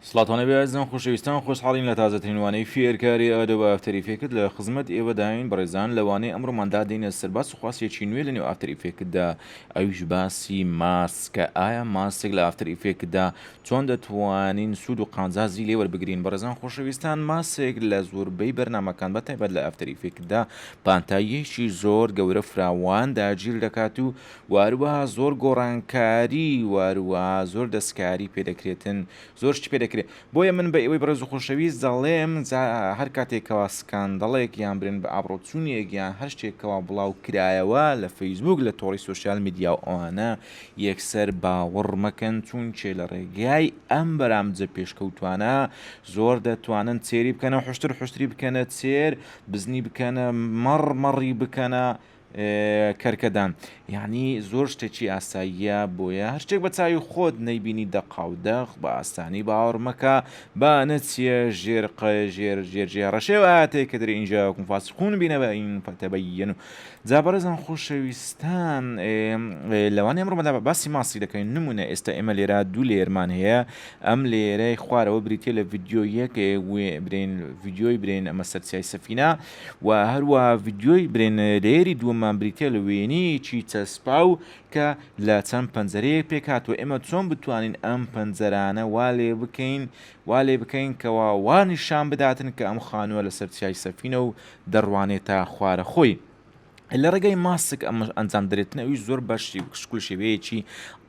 سڵاتانە بێزن خۆشەویستان خۆشحاڵین لە تازەترینوانەی فێرکاری ئەدەوە ئافتەریفێکت لە خزمەت ئێوە داین بەڕێزان لەوانەیە ئەمڕۆماندا دێنە سەرباس و خواسیەکی نوێ لە نێو ئافتەریفێکتدا ئەویش باسی ماسکە ئایا ماسک لە ئافتەریفێکتدا چۆن دەتوانین سوود و قانزازی لێ وەربگرین بەڕێزان خۆشەویستان ماسێک لە زۆربەی بەرنامەکان بەتایبەت لە ئافتەریفێکتدا پانتاییەکی زۆر گەورە فراوان داگیر دەکات و واروەها زۆر گۆڕانکاری واروەها زۆر دەستکاری پێدەکرێتن زۆرشتی پێدەکرێت بۆیە من بە ئێوەی بەڕێز و خۆشەویست دەڵێم هەر کاتێکەوە سکاندەڵێک یان برن بە ئابڕۆچوونێک یان هەر شتێکەوە بڵاو کرایەوە لە فەیسبوک لە تۆڕی سوۆسیال میدیا و ئەوانە یەکسەر باوەڕ مەکەن چونچێ لە ڕێگای ئەم بەرامجە پێشکەوتوانە زۆر دەتوانن چێری بکەنە حشتری بکەنە چێر بزنی بکەنە مەڕی بکەنە کەرکەدان یعنی زۆر شتێکی ئاساییە بۆیە هەر شتێک بە چاوی خۆت نەیبینی دەقاودەخ بە ئاسانی باوەڕ مەکە با نەچیە ژێرڕەشێوە ئاتێ کە دەرێ اینجا کوفاسخون بینە بە این فەتەبەین و جابەرەزان خۆشەویستان لەوانەیە ئەمڕۆمەدا باسی ماسی دەکەین نمونە ئێستا ئێمە لێرە دوو لێرمان هەیە ئەم لێرەی خوارەوە بریتە لە ڤیددیۆ یەک برین ڤیددیۆی برین ئەمە سەرچای سەفینە و هەروە ڤیددیۆی برێن لێری دووەمان بریتە لە وێنەیەکی چەسپا و کە لە چەند پەنجەرەیەک پێکاتوە ئێمە چۆن بتوانین ئەم پەنجەرانە وا لێ بکەین کەوا وا نیشان بداتن کە ئەم خانووە لە سەرچای سەفینە و دەڕوانێتە خوارە خۆی لە ڕێگەی ماسک ئەمە ئەنجام دەرێتن ئەویش زۆر بەشی شکل شێوەیەکی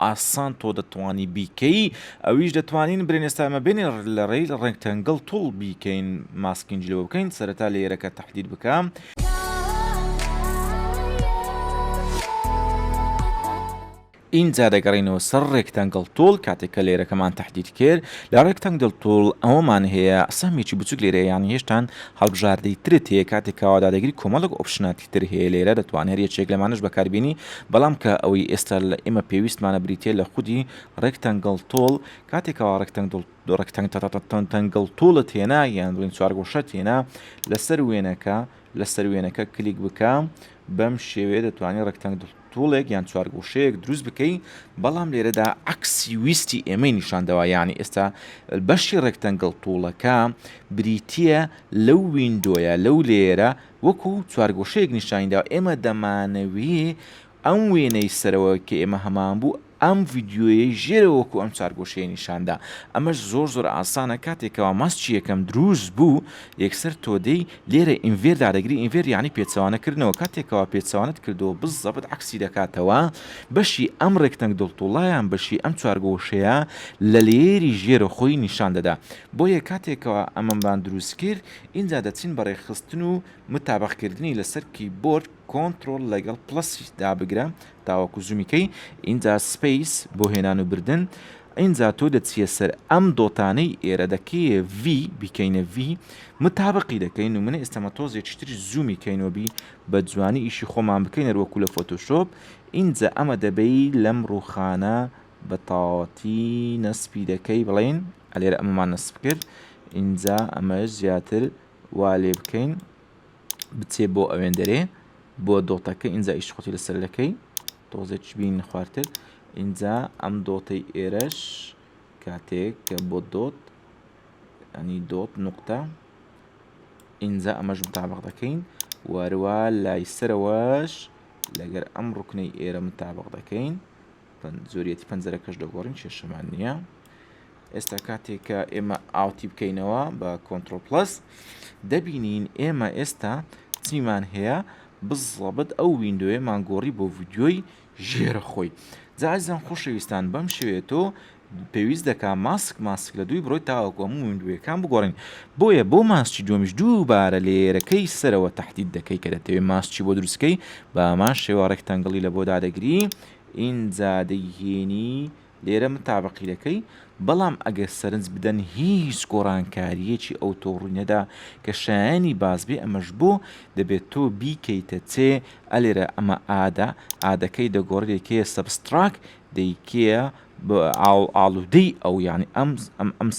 ئاسان تۆ دەتوانی بیکەی ئەویش دەتوانین برێن ئێستامە بێنێ لە ڕێی ڕێکتەنگڵ توڵ بیکەین ماسکینجلەوە بکەین سەرەتا لە ئێرەکە تەحدید بکەم اینجا دەگەڕینەوە سەر ڕێکتەنگڵ تۆڵ کاتێککە لێرەکەمان تەحدید کرد لە ڕێکتەنگڵ تۆڵ ئەوەمان هەیە سەمێکی بچوک لێرە یان هێشتان هەڵبژاردەی ترت هەیە کاتێکەوەدا دەگری کۆمەڵک ئۆپشناتی تر هەیە لێرە دەتوانێت یەکێک لەمانش بەکاربیێنی بەڵام کە ئەوەی ئێستا لە ئێمە پێویستمانە بریتێ لە خودی ڕێکتەنگڵ تۆڵ کاتێکەوە ڕێکتەنگڵ تۆڵت هێنا یان بڵین چوارگۆشە هێنا لەسەر وێنەکە کلیک بکەم بەم شێوەیە دەتوانێت ڕێکتەنگڵ توڵێک یان چوارگۆشەیەک دروست بکەی بەڵام لێرەدا عکسی ویستی ئێمەی نیشاندەوە ینی ئێستا بەشی ڕێکتەنگڵ توڵەکە بریتە لەو ویندۆیە لەو لێرە وەکو چوارگۆشەیەک نیشانداوە ئێمە دەمانەوی ئەم وێنەی سەرەوە کە ئێمە هەمان بوو ئەم ڤیددیۆیەی ژێرەوەکو ئەم چارگۆشەیە نیشاندا ئەمەش زۆر ئاسانە کاتێکەوە ماسچی یەکەم دروست بوو یەکسەر تۆدەی لێرە ئینڤێردا دەگری ئینڤێر یانی پێچەوانەکردنەوە کاتێکەوە پێچەوانت کردەوە بزەبت عکسی دەکاتەوە بەشی ئەم ڕێکتەنگ دڵتوڵایان بەشی ئەم چارگۆشەیە لە لێری ژێرە خۆی نیشان دەدا بۆیە کاتێکەوە ئەمەمان دروست کرد اینجا دەچین بە ڕێخستن و متابقکردنی لەسەر کیبۆرد کۆنتترۆل لەگەڵ پلسی دابگرە تاوەکو زومیکەی اینجا سپیس بۆ هێنان و بردن اینجا تۆ دەچیە سەر ئەم دۆتانەی ئێرە دەکەیە بیکەینە متابقی دەکەین و منە ئێستەمە تۆزێکی تری زومیکەینەوەبی بە جوانی ئیشی خۆمان بکەینە وەکو لە فۆتۆشۆپ اینجا ئەمە دەبەی لەم ڕووخانە بە تاواتی نەسپی دەکەی بڵێن ئەلێرە ئەمەمان نەسپ کرد اینجا ئەمە زیاتر وا لێ بکەین بچێ بۆ ئەوێندەرێ بۆ دۆتەکە اینجا ئیشخۆتی لەسەر دەکەی تۆزێک بین خواردتر اینجا ئەم دۆتەی ئێرەش کاتێک کە بۆ دۆت ئەنی دۆت نقطە اینجا ئەمەش متابق دەکەین واروە لای سەرەوەش لەگەر ئەم ڕوکنەی ئێرە متابق دەکەین زۆریەتی پەنجەرەکەش دەگۆڕین کێشەمان نییە ئێستا کاتێک کە ئێمە ئاوتی بکەینەوە بە کۆنتترۆل پلس دەبینین ئێمە ئێستا چیمان هەیە بزڵبت ئەو ویندۆیە مانگۆڕی بۆ ڤیددیۆی ژێرە خۆی جازان خۆشەویستان بەم شوێتۆ پێویست دەکا ماسک لە دوی بڕۆی تاوەکو هەموو ویندۆیەکان بگۆڕین بۆیە بۆ ماسکی دومیش دووبارە لێرەکەی سەرەوە تەحدید دەکەی کە دەتەوێت ماسکی بۆ دروستکەی بە ئەمان شێوە ڕێکتەنگڵی لە بۆ دادەگری اینجا دەیهێنی لێرە متابقی دەکەی بەڵام ئەگەر سەرنج بدەن هیچ گۆڕانکاریەکی ئەوتۆڕوونەدا کە شایانی بازبێ ئەمەش بۆ دەبێت تۆ بیکەیتە چێ ئەلێرە ئەمە ئادەکەی دەگۆڕێکەیە سەبستراک دەیکەیە ئاڵودەی ئەو ینی ئەم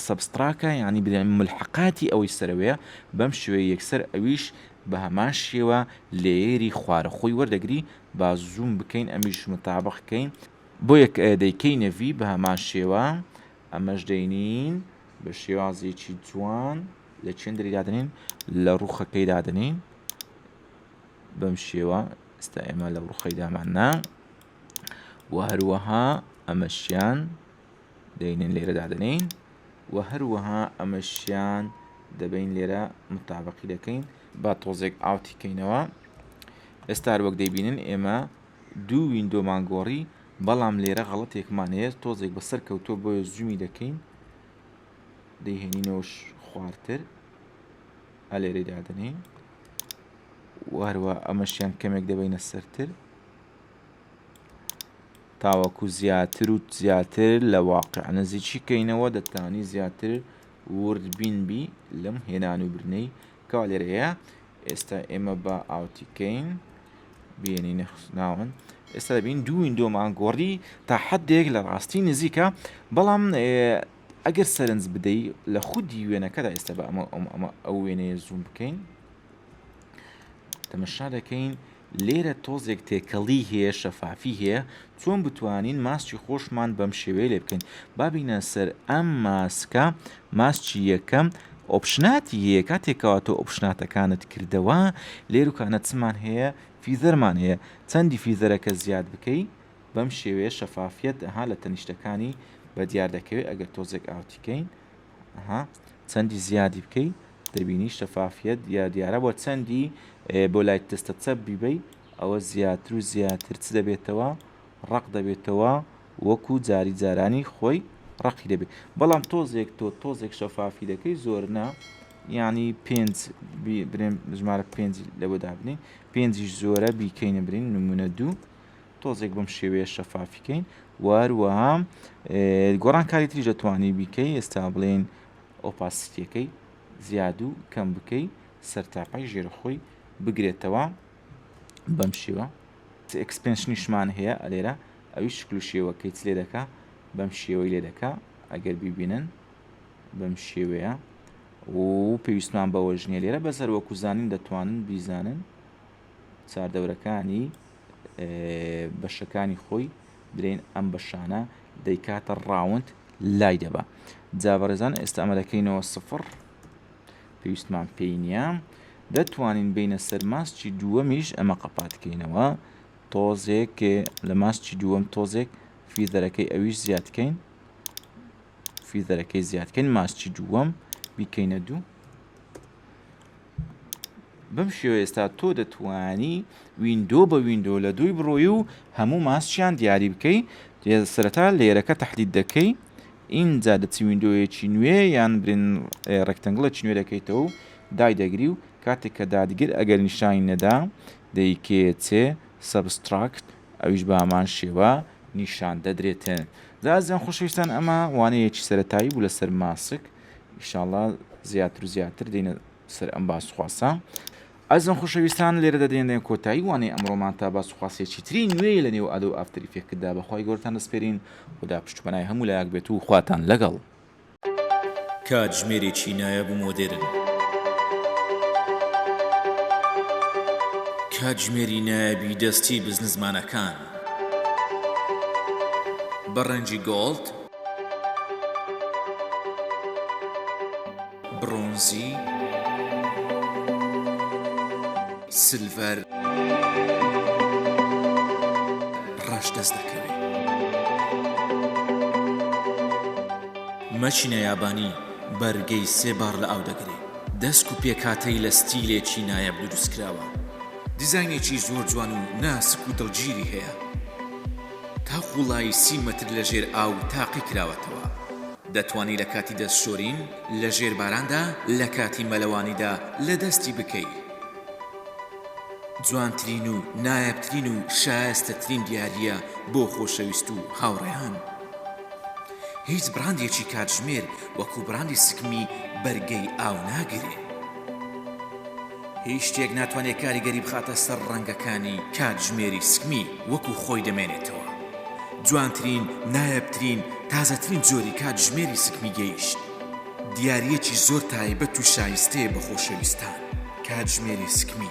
سەبستراکە ینی ملحقاتی ئەوەی سەرەوەیە بەم شوێ یەکسەر ئەویش بە هەمان شێوە لێری خوارە خۆی وەردەگری با زوم بکەین ئەمیش متابقکەین بۆ یەک دەیکەی نەڤی بە هەمان شێوە ئەمەش دەینین بە شێوازێکی جوان لە چێندری دادنین لە ڕوخەکەی دادنین بەم شێوە ئێستا ئێمە لە ڕوخەی داماننا و هەروەها ئەمەشیان دەینن لێرە دادنین و هەروەها ئەمەشیان دەبین لێرە متابقی دەکەین با تۆزێک ئاوتیکەینەوە ئێستا وەک دەیبینن ئێمە دوو ویندۆمان گۆڕی بەڵام لێرە غەڵەتێکمان هەیە تۆزێک بەسەر کەوتۆ بۆیە زوومی دەکەین دەیهێنینەوەش خوارتر ئەلێرەی دادنین و هەروە ئەمەشیان کەمێک دەبینە سەرتر تاوەکو زیاتر و زیاتر لە واقع نزیکی کەینەوە دەتوانی زیاتر وردبینبی لەم هێنان و برنەی کەوا لێرەیە ئێستا ئێمە بە ئاوتیکەین بێنینە ناون ئێستا دەبین دوو ویندۆمان گۆڕی تا حەدێک لە ڕاستی نزیکە بەڵام ئەگەر سەرنج بدەی لە خودی وێنەکەدا ئێستا بە ئەمە ئەو وێنەیە زوم بکەین تەمەشا دەکەین لێرە تۆزێک تێکەڵی هەیە شەفافی هەیە چۆن بتوانین ماسکی خۆشمان بەم شێوەیە لێ بکەین بابینە سەر ئەم ماسکە ماسکی یەکەم ئۆپشناتی هەیە کاتێکەوە تۆ ئۆپشناتەکانت کردەوە لێروکانە چمان هەیە فیزەرمان هەیە چەندی فیزەرەکە زیاد بکەی بەم شێوەیە شەفافیت ها لە تەنیشتەکانی بە دیار دەکەوێت ئەگەر تۆزێک ئاوتیکەین چەندی زیادی بکەی دەبینی شەفافیت یا دیارە بۆ چەندی بۆ لای تستە چەپ بیبەی ئەوە زیاتر و زیاتر چ دەبێتەوە ڕق دەبێتەوە وەکو جاری جارانی خۆی ڕقی دەبێت بەڵام تۆزێک تۆ تۆزێک شەفافی دەکەی زۆرنا یعنی پێنج برێن ژمارە پێنج لەوە دابنێ پێنجیش زۆرە بیکەینە برین نمونە دوو تۆزێک بەم شێوەیە شەفافیکەین وهروەها گۆڕانکاری تریش دەتوانی بیکەی ئێستا بڵێن ئۆپاسیتیەکەی زیاد و کەم بکەی سەرتاپای ژێرە خۆی بگرێتەوە بەم شێوە ئەکسپێنشنیشمان هەیە ئەلێرە ئەوی شکل و شێوەکەی لێ دەکا بەم شێوەی لێ دەکا ئەگەر بیبینن بەم شێوەیە و پێویستمان بەوە ژنیە لێرە بەسەر وەکو زانین دەتوانن بیزانن چاردەورەکانی بەشەکانی خۆی درێن ئەم بەشانە دەیکاتە ڕاوند لای دەبا جابەرەزان ئێستا ئەمە دەکەینەوە سفر پێویستمان پێی نییە دەتوانین بینە سەر ماسکی دووەمیش ئەمە قەپاتکەینەوە تۆزێک لە ماسکی دووەم تۆزێک فیزەرەکەی ئەویش زیادکەین فیزەرەکەی زیادکەین ماسکی دووەم بیکەینە دوو بەم شێوە ئێستا تۆ دەتوانی ویندۆ بە ویندۆ لە دووی بڕۆی و هەموو ماسکیان دیاری بکەی سەرەتا لێرەکە تەحدید دەکەی اینجا دەچی ویندۆیەکی نوێ یان برین ڕێکتەنگڵێکی نوێ دەکەیتەوە و دای دەگری و کاتێک کە دادگر ئەگەر نیشانی نەدا دەیکێچێ سەبستراکت ئەویش بە هەمان شێوە نیشان دەدرێتن زازیان خۆشەویستان ئەمە وانەیەکی سەرەتایی بوو لەسەر ماسک ئینشاڵڵا زیاتر و زیاتر دێنە سەر ئەم باسخواسە ئەزم خۆشەویستان لێرە دەدێنێن کۆتایی وانەی ئەمڕۆمان تا باسخواسێکی تری نوێ لە نێو ئەدۆ ئافتەر ئیفێکتدا بەخوای گەورتان دەسپێرین خدا پشتوانای هەموو لایەک بێت و خواتان لەگەڵ کاتژمێرێکی نایە بوو مۆدێرن کاتژمێری نایەبی دەستی بزنزمانەکان بە ڕەنگی گۆڵد برۆنزی سلڤەر ڕەش دەست دەکەوێت مەچینە یابانی بەرگەی سێ بار لە ئاو دەگرێت دەست و پێکاتەی لە ستیلێکی نایەب دروستکراوە دیزاینێکی زۆر جوان و ناسک و دڵگیری هەیە تا خوڵایی 30 مەتر لە ژێر ئاو تاقی کراوەتەوە دەتوانی لە کاتی دەستشۆرین لە ژێر باراندا لە کاتی مەلەوانیدا لە دەستی بکەیت جوانترین و نایەبترین و شایستەترین دیاریە بۆ خۆشەویست و هاوڕێیان هیچ براندێکی کاتژمێر وەکو براندی سکمی بەرگەی ئاو ناگرێ هیچ شتێک ناتوانێت کاریگەری بخاتە سەر ڕەنگەکانی کاتژمێری سکمی وەکو خۆی دەمێنێتەوە جوانترین نایەبترین تازەترین جۆری کاتژمێری سکمی گەیشت دیاریەکی زۆر تایبەت و شایستەیە بە خۆشەویستان کاتژمێری سکمی